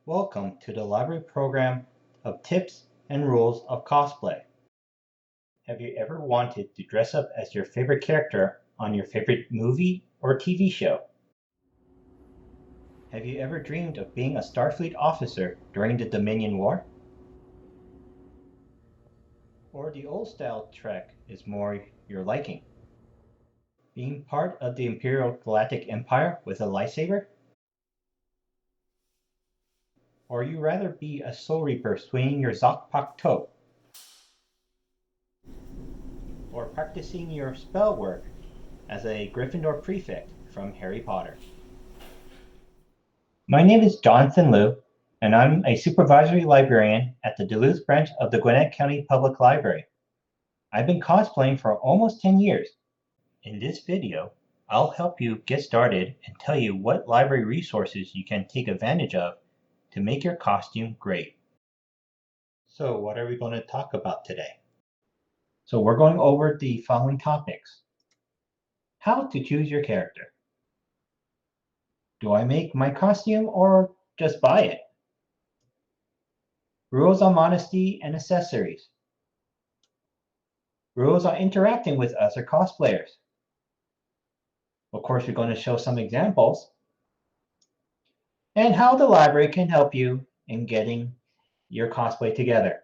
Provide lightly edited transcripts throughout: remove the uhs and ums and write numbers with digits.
Welcome to the library program of tips and rules of cosplay. Have you ever wanted to dress up as your favorite character on your favorite movie or TV show? Have you ever dreamed of being a Starfleet officer during the Dominion War? Or the old style Trek is more your liking? Being part of the Imperial Galactic Empire with a lightsaber? Or you rather be a Soul Reaper swinging your Zokpak toe? Or practicing your spell work as a Gryffindor prefect from Harry Potter? My name is Jonathan Liu, and I'm a supervisory librarian at the Duluth branch of the Gwinnett County Public Library. I've been cosplaying for almost 10 years. In this video, I'll help you get started and tell you what library resources you can take advantage of to make your costume great. So what are we going to talk about today? So we're going over the following topics. How to choose your character. Do I make my costume or just buy it? Rules on modesty and accessories. Rules on interacting with other cosplayers. Of course, we're going to show some examples. And how the library can help you in getting your cosplay together.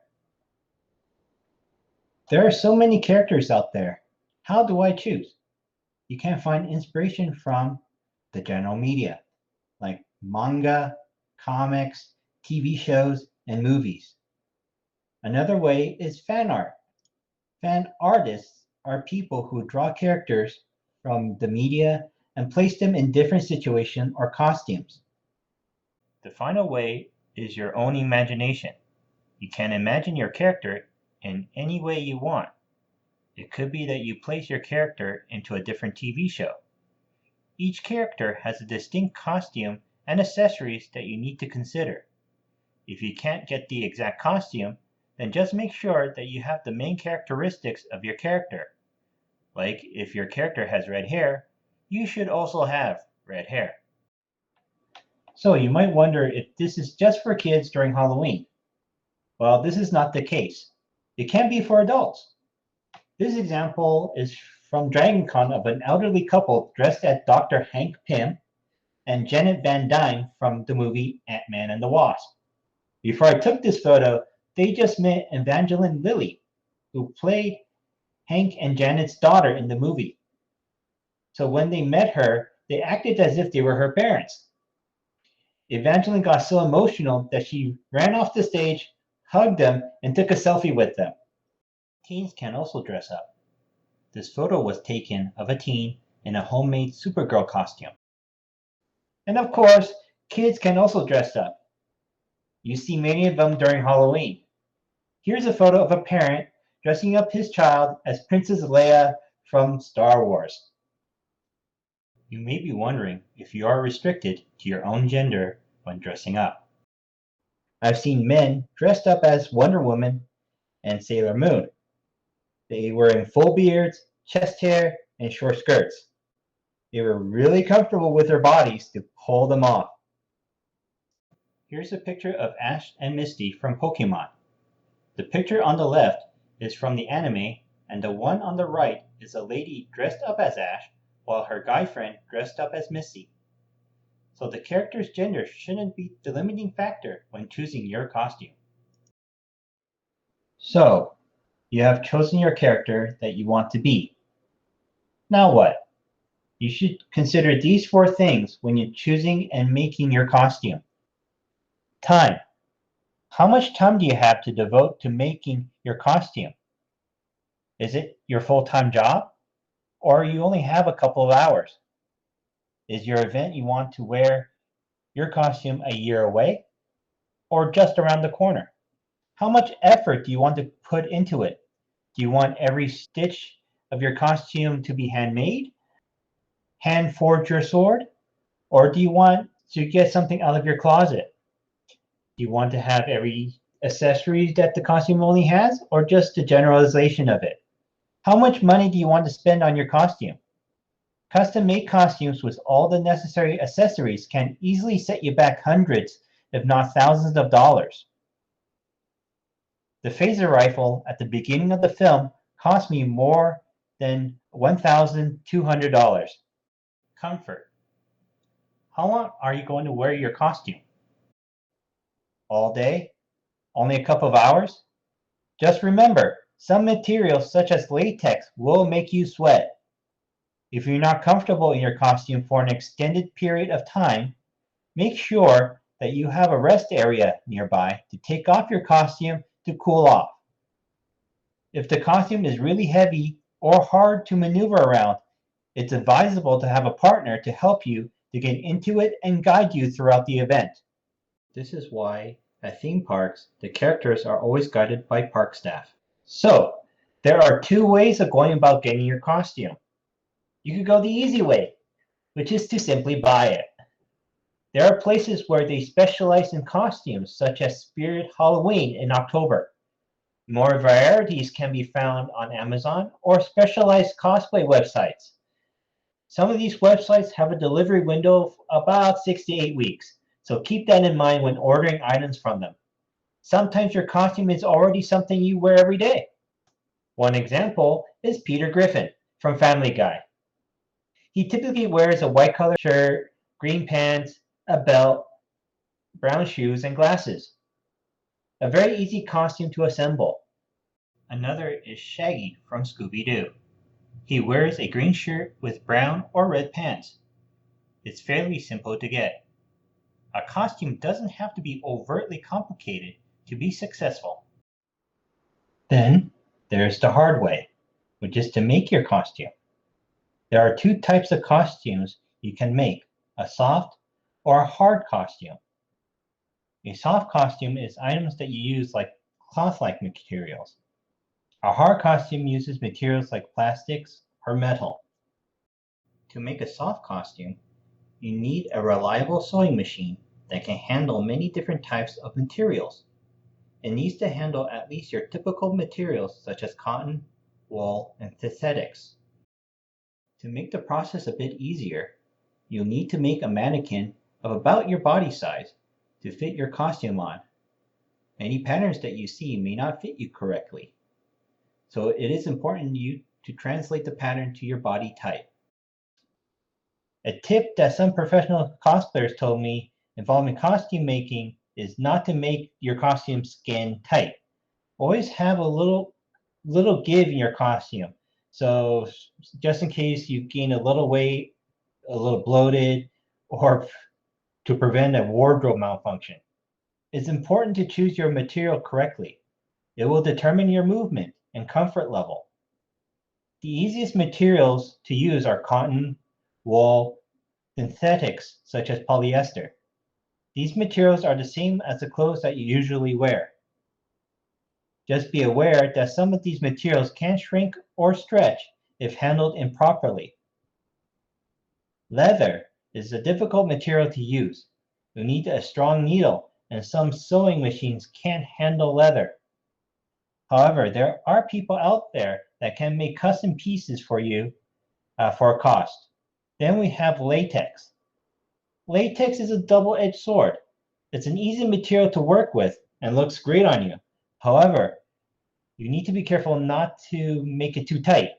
There are so many characters out there. How do I choose? You can find inspiration from the general media, like manga, comics, TV shows, and movies. Another way is fan art. Fan artists are people who draw characters from the media and place them in different situations or costumes. The final way is your own imagination. You can imagine your character in any way you want. It could be that you place your character into a different TV show. Each character has a distinct costume and accessories that you need to consider. If you can't get the exact costume, then just make sure that you have the main characteristics of your character. Like if your character has red hair, you should also have red hair. So you might wonder if this is just for kids during Halloween. Well, this is not the case. It can be for adults. This example is from DragonCon of an elderly couple dressed as Dr. Hank Pym and Janet Van Dyne from the movie Ant-Man and the Wasp. Before I took this photo, they just met Evangeline Lilly, who played Hank and Janet's daughter in the movie. So when they met her, they acted as if they were her parents. Evangeline got so emotional that she ran off the stage, hugged them, and took a selfie with them. Teens can also dress up. This photo was taken of a teen in a homemade Supergirl costume. And of course, kids can also dress up. You see many of them during Halloween. Here's a photo of a parent dressing up his child as Princess Leia from Star Wars. You may be wondering if you are restricted to your own gender when dressing up. I've seen men dressed up as Wonder Woman and Sailor Moon. They were in full beards, chest hair, and short skirts. They were really comfortable with their bodies to pull them off. Here's a picture of Ash and Misty from Pokemon. The picture on the left is from the anime, and the one on the right is a lady dressed up as Ash while her guy friend dressed up as Misty. So the character's gender shouldn't be the limiting factor when choosing your costume. So, you have chosen your character that you want to be. Now what? You should consider these 4 things when you're choosing and making your costume. Time. How much time do you have to devote to making your costume? Is it your full-time job? Or you only have a couple of hours? Is your event you want to wear your costume a year away? Or just around the corner? How much effort do you want to put into it? Do you want every stitch of your costume to be handmade? Hand forge your sword? Or do you want to get something out of your closet? Do you want to have every accessory that the costume only has, or just the generalization of it? How much money do you want to spend on your costume? Custom-made costumes with all the necessary accessories can easily set you back hundreds if not thousands of dollars. The phaser rifle at the beginning of the film cost me more than $1,200. Comfort. How long are you going to wear your costume? All day? Only a couple of hours? Just remember, some materials such as latex will make you sweat. If you're not comfortable in your costume for an extended period of time, make sure that you have a rest area nearby to take off your costume to cool off. If the costume is really heavy or hard to maneuver around, it's advisable to have a partner to help you to get into it and guide you throughout the event. This is why at theme parks, the characters are always guided by park staff. So, there are two ways of going about getting your costume. You could go the easy way, which is to simply buy it. There are places where they specialize in costumes, such as Spirit Halloween in October. More varieties can be found on Amazon or specialized cosplay websites. Some of these websites have a delivery window of about 6 to 8 weeks, so keep that in mind when ordering items from them. Sometimes your costume is already something you wear every day. One example is Peter Griffin from Family Guy. He typically wears a white colored shirt, green pants, a belt, brown shoes, and glasses. A very easy costume to assemble. Another is Shaggy from Scooby-Doo. He wears a green shirt with brown or red pants. It's fairly simple to get. A costume doesn't have to be overtly complicated to be successful. Then there's the hard way, which is to make your costume. There are two types of costumes you can make, a soft or a hard costume. A soft costume is items that you use like cloth-like materials. A hard costume uses materials like plastics or metal. To make a soft costume, you need a reliable sewing machine that can handle many different types of materials. It needs to handle at least your typical materials such as cotton, wool, and synthetics. To make the process a bit easier, you'll need to make a mannequin of about your body size to fit your costume on. Many patterns that you see may not fit you correctly, so it is important you to translate the pattern to your body type. A tip that some professional cosplayers told me involving costume making is not to make your costume skin tight. Always have a little give in your costume. So just in case you gain a little weight, a little bloated, or to prevent a wardrobe malfunction. It's important to choose your material correctly. It will determine your movement and comfort level. The easiest materials to use are cotton, wool, synthetics such as polyester. These materials are the same as the clothes that you usually wear. Just be aware that some of these materials can shrink or stretch if handled improperly. Leather is a difficult material to use. You need a strong needle, and some sewing machines can't handle leather. However, there are people out there that can make custom pieces for you for a cost. Then we have latex. Latex is a double-edged sword. It's an easy material to work with and looks great on you. However, you need to be careful not to make it too tight.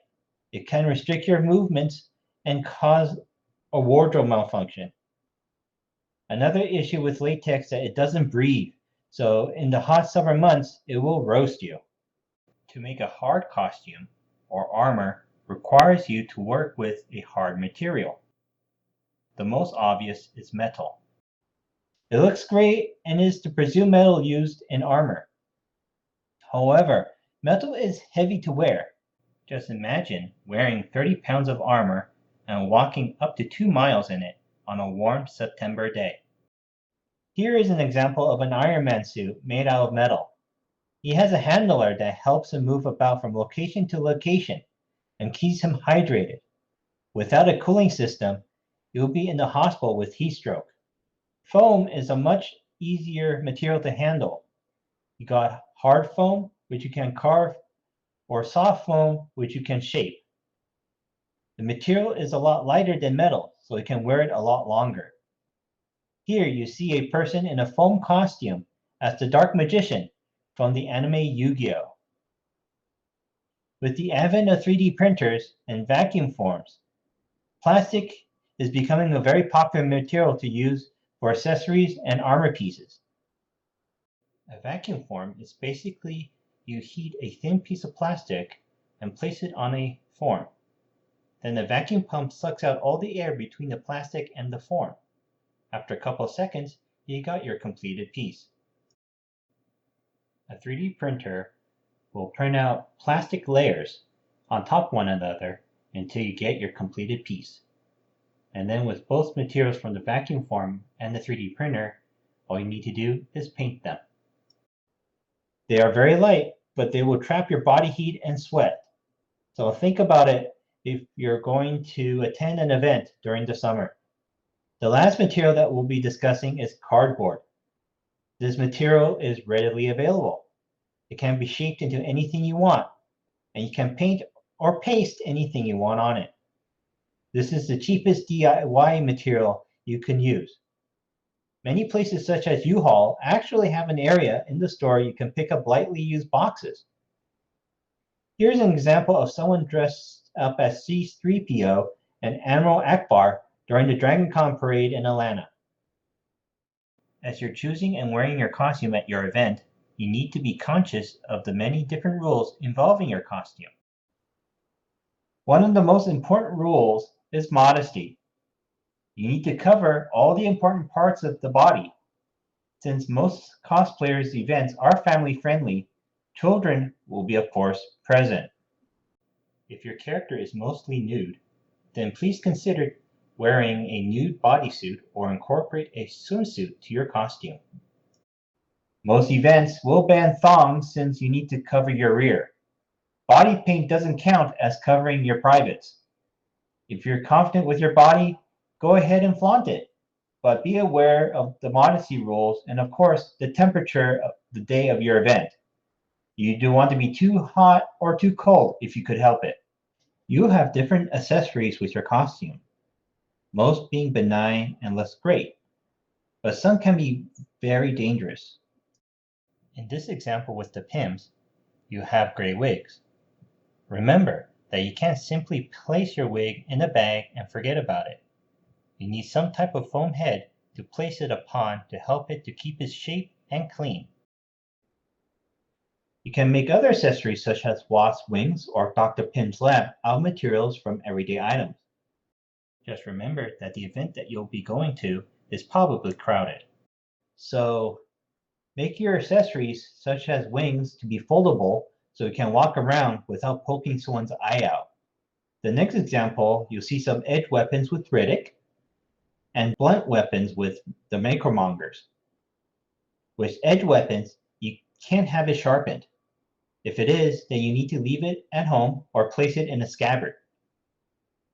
It can restrict your movements and cause a wardrobe malfunction. Another issue with latex is that it doesn't breathe, so in the hot summer months, it will roast you. To make a hard costume or armor requires you to work with a hard material. The most obvious is metal. It looks great and is the presumed metal used in armor. However, metal is heavy to wear. Just imagine wearing 30 pounds of armor and walking up to 2 miles in it on a warm September day. Here is an example of an Iron Man suit made out of metal. He has a handler that helps him move about from location to location and keeps him hydrated. Without a cooling system, you'll be in the hospital with heat stroke. Foam is a much easier material to handle. You got hard foam, which you can carve, or soft foam, which you can shape. The material is a lot lighter than metal, so you can wear it a lot longer. Here you see a person in a foam costume as the Dark Magician from the anime Yu-Gi-Oh! With the advent of 3D printers and vacuum forms, plastic is becoming a very popular material to use for accessories and armor pieces. A vacuum form is basically you heat a thin piece of plastic and place it on a form. Then the vacuum pump sucks out all the air between the plastic and the form. After a couple of seconds, you got your completed piece. A 3D printer will print out plastic layers on top of one another until you get your completed piece. And then with both materials from the vacuum form and the 3D printer, all you need to do is paint them. They are very light, but they will trap your body heat and sweat. So think about it if you're going to attend an event during the summer. The last material that we'll be discussing is cardboard. This material is readily available. It can be shaped into anything you want, and you can paint or paste anything you want on it. This is the cheapest DIY material you can use. Many places such as U-Haul actually have an area in the store you can pick up lightly used boxes. Here's an example of someone dressed up as C-3PO and Admiral Akbar during the Dragon Con parade in Atlanta. As you're choosing and wearing your costume at your event, you need to be conscious of the many different rules involving your costume. One of the most important rules is modesty. You need to cover all the important parts of the body. Since most cosplayers' events are family-friendly, children will be, of course, present. If your character is mostly nude, then please consider wearing a nude bodysuit or incorporate a swimsuit to your costume. Most events will ban thongs since you need to cover your rear. Body paint doesn't count as covering your privates. If you're confident with your body, go ahead and flaunt it, but be aware of the modesty rules and, of course, the temperature of the day of your event. You don't want to be too hot or too cold if you could help it. You have different accessories with your costume, most being benign and less great, but some can be very dangerous. In this example with the Pims, you have gray wigs. Remember that you can't simply place your wig in a bag and forget about it. You need some type of foam head to place it upon to help it to keep its shape and clean. You can make other accessories such as wasp wings or Dr. Pim's lab out of materials from everyday items. Just remember that the event that you'll be going to is probably crowded. So make your accessories such as wings to be foldable so you can walk around without poking someone's eye out. The next example, you'll see some edge weapons with Riddick and blunt weapons with the Macromongers. With edge weapons, you can't have it sharpened. If it is, then you need to leave it at home or place it in a scabbard.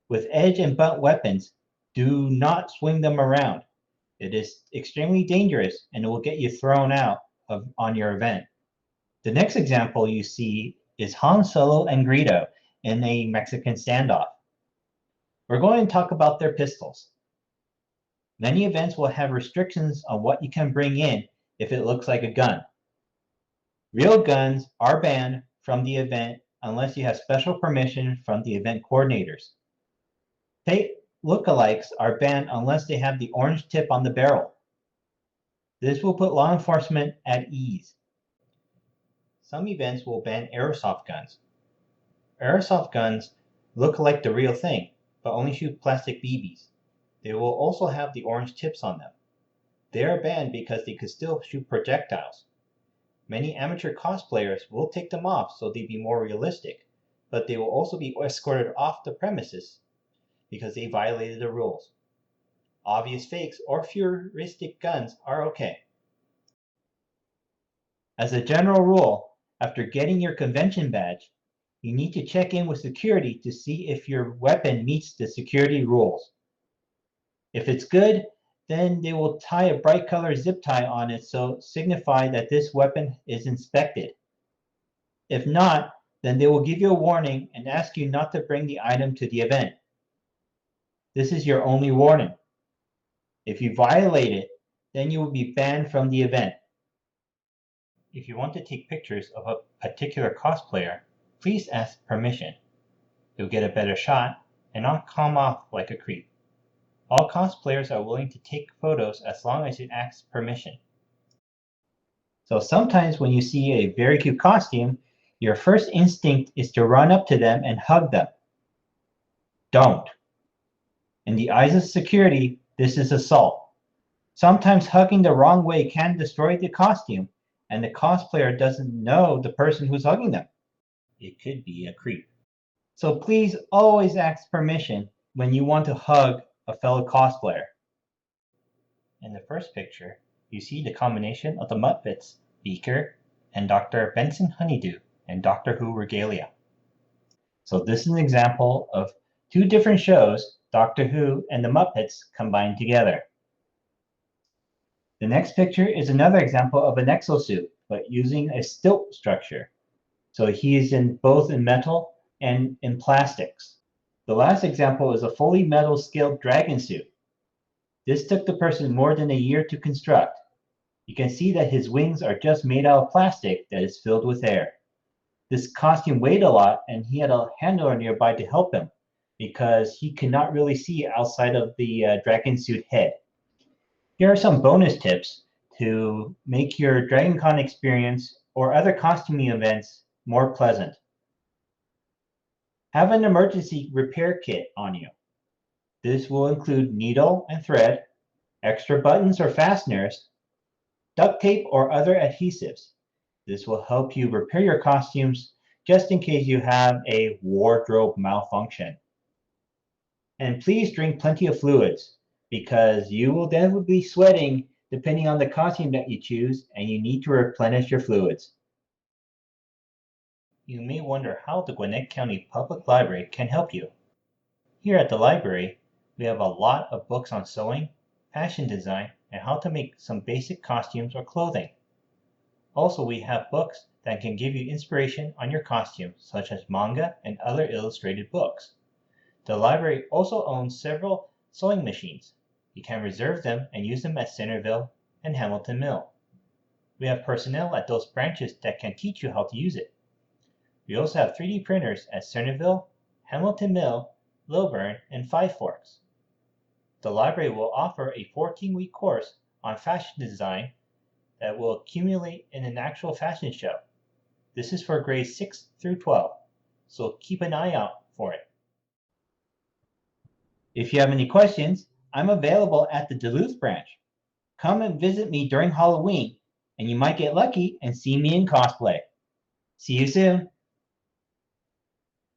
With edge and blunt weapons, do not swing them around. It is extremely dangerous and it will get you thrown out on your event. The next example you see is Han Solo and Greedo in a Mexican standoff. We're going to talk about their pistols. Many events will have restrictions on what you can bring in if it looks like a gun. Real guns are banned from the event unless you have special permission from the event coordinators. Fake lookalikes are banned unless they have the orange tip on the barrel. This will put law enforcement at ease. Some events will ban airsoft guns. Airsoft guns look like the real thing, but only shoot plastic BBs. They will also have the orange tips on them. They are banned because they could still shoot projectiles. Many amateur cosplayers will take them off so they'd be more realistic, but they will also be escorted off the premises because they violated the rules. Obvious fakes or futuristic guns are okay. As a general rule, after getting your convention badge, you need to check in with security to see if your weapon meets the security rules. If it's good, then they will tie a bright color zip tie on it to signify that this weapon is inspected. If not, then they will give you a warning and ask you not to bring the item to the event. This is your only warning. If you violate it, then you will be banned from the event. If you want to take pictures of a particular cosplayer, please ask permission. You'll get a better shot and not come off like a creep. All cosplayers are willing to take photos as long as you ask permission. So sometimes when you see a very cute costume, your first instinct is to run up to them and hug them. Don't. In the eyes of security, this is assault. Sometimes hugging the wrong way can destroy the costume, and the cosplayer doesn't know the person who's hugging them. It could be a creep. So please always ask permission when you want to hug a fellow cosplayer. In the first picture, you see the combination of the Muppets, Beaker, and Dr. Benson Honeydew and Doctor Who regalia. So this is an example of two different shows, Doctor Who and the Muppets, combined together. The next picture is another example of an exosuit, but using a stilt structure. So he is both in metal and in plastics. The last example is a fully metal scaled dragon suit. This took the person more than a year to construct. You can see that his wings are just made out of plastic that is filled with air. This costume weighed a lot, and he had a handler nearby to help him because he could not really see outside of the dragon suit head. Here are some bonus tips to make your DragonCon experience or other costuming events more pleasant. Have an emergency repair kit on you. This will include needle and thread, extra buttons or fasteners, duct tape or other adhesives. This will help you repair your costumes just in case you have a wardrobe malfunction. And please drink plenty of fluids because you will definitely be sweating depending on the costume that you choose, and you need to replenish your fluids. You may wonder how the Gwinnett County Public Library can help you. Here at the library, we have a lot of books on sewing, fashion design, and how to make some basic costumes or clothing. Also, we have books that can give you inspiration on your costume, such as manga and other illustrated books. The library also owns several sewing machines. You can reserve them and use them at Centerville and Hamilton Mill. We have personnel at those branches that can teach you how to use it. We also have 3D printers at Centerville, Hamilton Mill, Lilburn, and Five Forks. The library will offer a 14-week course on fashion design that will accumulate in an actual fashion show. This is for grades 6 through 12, so keep an eye out for it. If you have any questions, I'm available at the Duluth branch. Come and visit me during Halloween, and you might get lucky and see me in cosplay. See you soon!